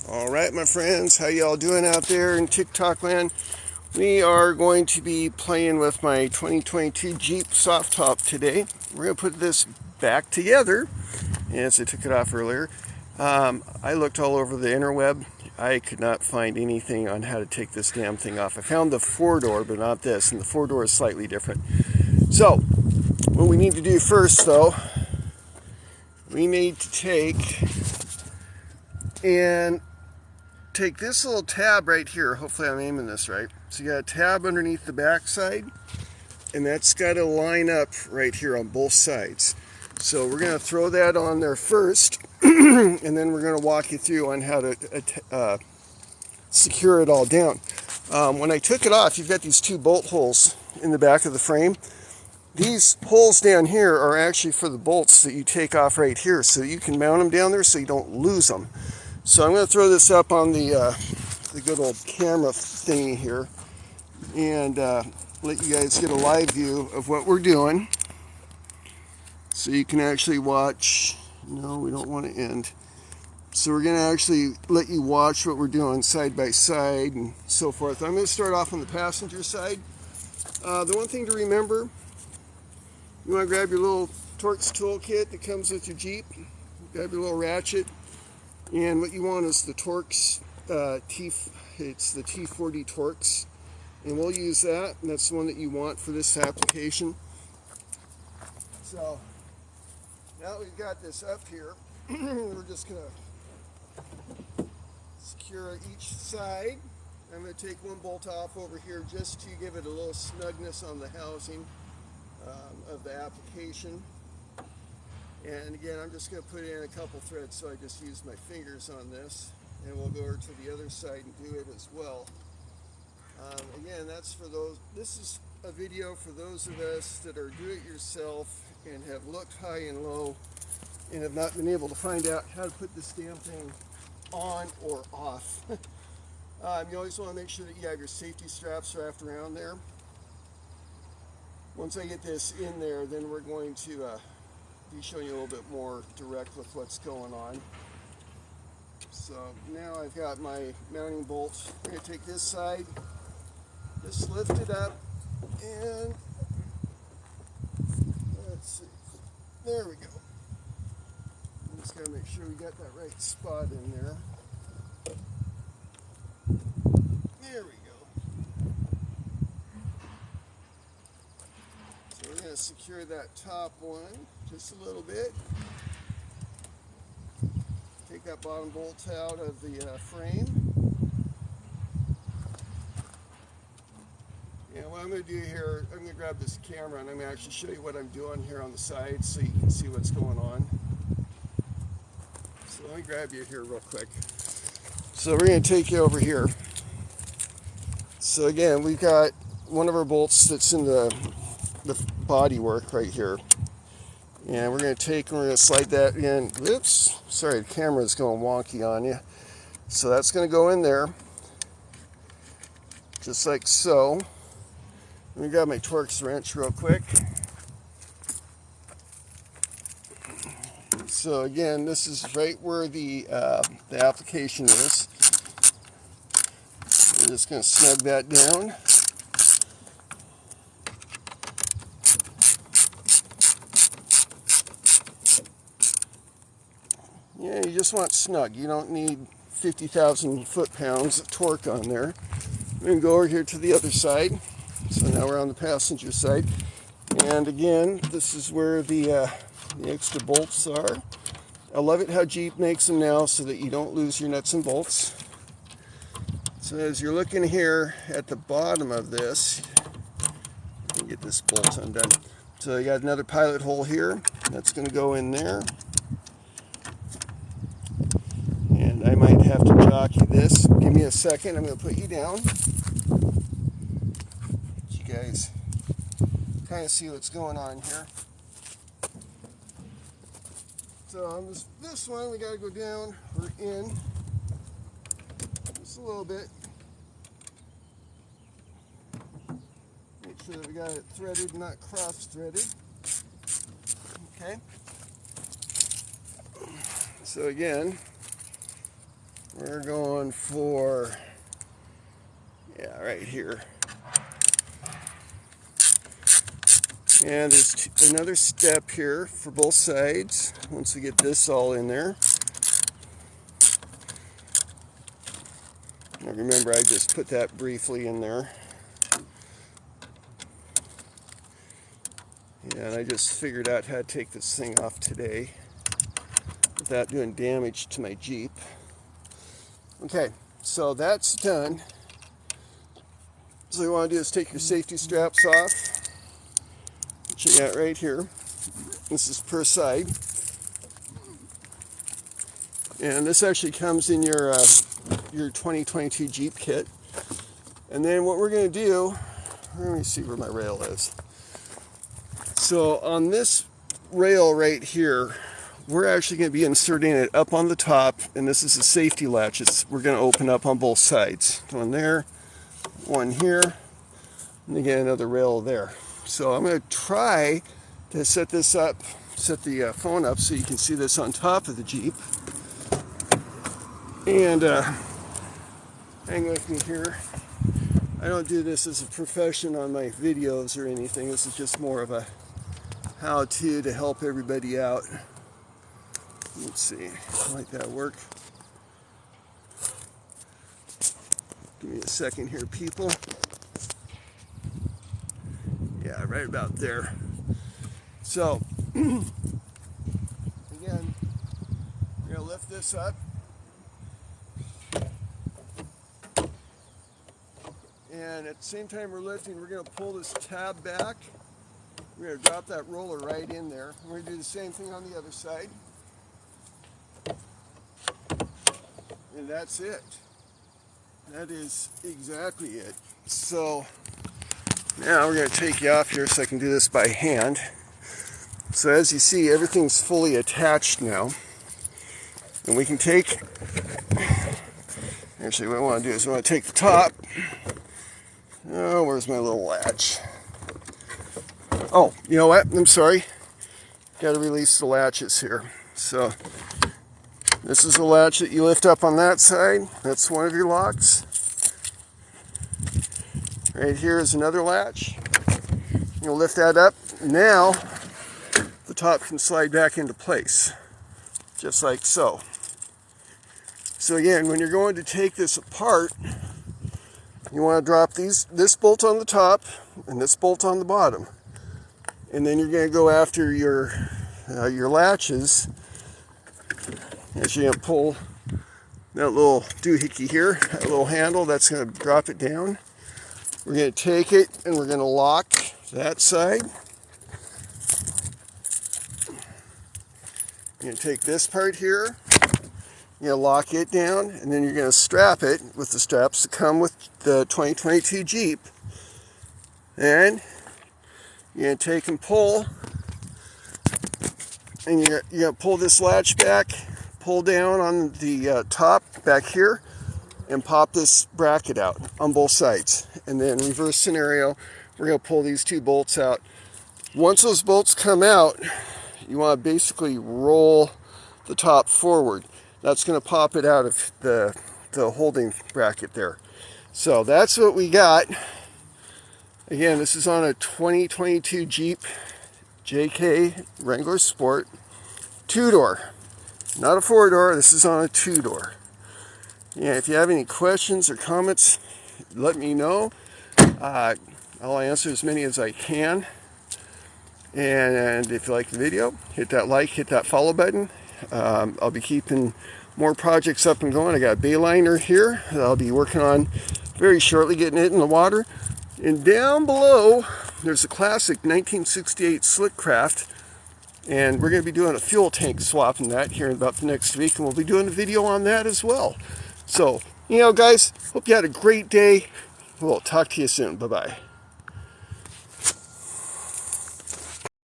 All right, my friends, how y'all doing out there in TikTok land? We are going to be playing with my 2022 Jeep soft top today. We're going to put this back together, as I took it off earlier. I looked all over the interweb. I could not find anything on how to take this damn thing off. I found the four-door, but not this, and the four-door is slightly different. So, what we need to do first, though, we need to take this little tab right here. Hopefully I'm aiming this right. So you got a tab underneath the back side, and that's got to line up right here on both sides. So we're going to throw that on there first, and then we're going to walk you through on how to secure it all down. When I took it off, you've got these two bolt holes in the back of the frame. These holes down here are actually for the bolts that you take off right here, so you can mount them down there so you don't lose them. So I'm going to throw this up on the good old camera thingy here and let you guys get a live view of what we're doing. So you can actually watch. No, we don't want to end. So we're going to actually let you watch what we're doing side by side and so forth. I'm going to start off on the passenger side. The one thing to remember, you want to grab your little Torx toolkit that comes with your Jeep. Grab your little ratchet. And what you want is the Torx, it's the T40 Torx, and we'll use that, and that's the one that you want for this application. So, now that we've got this up here, we're just going to secure each side. I'm going to take one bolt off over here just to give it a little snugness on the housing of the application. And again, I'm just going to put in a couple threads, so I just use my fingers on this, and we'll go over to the other side and do it as well. Again, that's for those. This is a video for those of us that are do-it-yourself and have looked high and low and have not been able to find out how to put this damn thing on or off. You always want to make sure that you have your safety straps wrapped around there. Once I get this in there, then we're going to be showing you a little bit more direct with what's going on. So now I've got my mounting bolts. I'm going to take this side, just lift it up, and let's see. There we go. Just got to make sure we got that right spot in there. There we go. So we're going to secure that top one just a little bit. Take that bottom bolt out of the frame. And what I'm going to do here, I'm going to grab this camera and I'm going to actually show you what I'm doing here on the side so you can see what's going on. So let me grab you here real quick. So we're going to take you over here. So again, we've got one of our bolts that's in the body work right here. And we're going to take and we're going to slide that in. Oops, sorry, the camera's going wonky on you. So that's going to go in there, just like so. Let me grab my Torx wrench real quick. So again, this is right where the application is. We're just going to snug that down. Yeah, you just want snug. You don't need 50,000 foot-pounds of torque on there. We're going to go over here to the other side. So now we're on the passenger side. And again, this is where the extra bolts are. I love it how Jeep makes them now so that you don't lose your nuts and bolts. So as you're looking here at the bottom of this, let me get this bolt undone. So you got another pilot hole here. That's going to go in there. And I might have to jockey this. Give me a second. I'm going to put you down. You guys kind of see what's going on here. So on this one, we got to go down or in just a little bit. Make sure that we got it threaded, not cross-threaded. Okay. So again, We're going for, yeah, right here. And there's another step here for both sides once we get this all in there. Now remember, I just put that briefly in there. And I just figured out how to take this thing off today without doing damage to my Jeep. Okay, so that's done. So what you want to do is take your safety straps off, which you got right here. This is per side. And this actually comes in your 2022 Jeep kit. And then what we're going to do, let me see where my rail is. So on this rail right here, we're actually going to be inserting it up on the top, and this is a safety latch. We're going to open up on both sides. One there, one here, and again another rail there. So I'm going to try to set this up, set the phone up so you can see this on top of the Jeep. And hang with me here. I don't do this as a profession on my videos or anything. This is just more of a how-to to help everybody out. Let's see, might that work? Give me a second here, people. Yeah, right about there. So, again, we're going to lift this up. And at the same time we're lifting, we're going to pull this tab back. We're going to drop that roller right in there. We're going to do the same thing on the other side. And that's it. That is exactly it. So now we're going to take you off here so I can do this by hand. So as you see, everything's fully attached now. And we can take, actually what I want to do is I want to take the top. Oh, where's my little latch? Oh, you know what? I'm sorry. Got to release the latches here. So this is the latch that you lift up on that side. That's one of your locks. Right here is another latch. You'll lift that up. Now the top can slide back into place, just like so. So again, when you're going to take this apart, you want to drop this bolt on the top and this bolt on the bottom. And then you're going to go after your latches. As you're going to pull that little doohickey here, that little handle, that's going to drop it down. We're going to take it and we're going to lock that side. You're going to take this part here, you're going to lock it down, and then you're going to strap it with the straps that come with the 2022 Jeep. And you're going to take and pull, and you're going to pull this latch back, pull down on the top back here, and pop this bracket out on both sides. And then reverse scenario, we're going to pull these two bolts out. Once those bolts come out, you want to basically roll the top forward. That's going to pop it out of the holding bracket there. So that's what we got. Again, this is on a 2022 Jeep JK Wrangler Sport 2-door. Not a 4-door, this is on a 2-door. Yeah, if you have any questions or comments, let me know. I'll answer as many as I can. And if you like the video, hit that like, hit that follow button. I'll be keeping more projects up and going. I got a bayliner here that I'll be working on very shortly, getting it in the water. And down below, there's a classic 1968 Slickcraft. And we're going to be doing a fuel tank swap in that here in about the next week. And we'll be doing a video on that as well. So, guys, hope you had a great day. We'll talk to you soon. Bye-bye.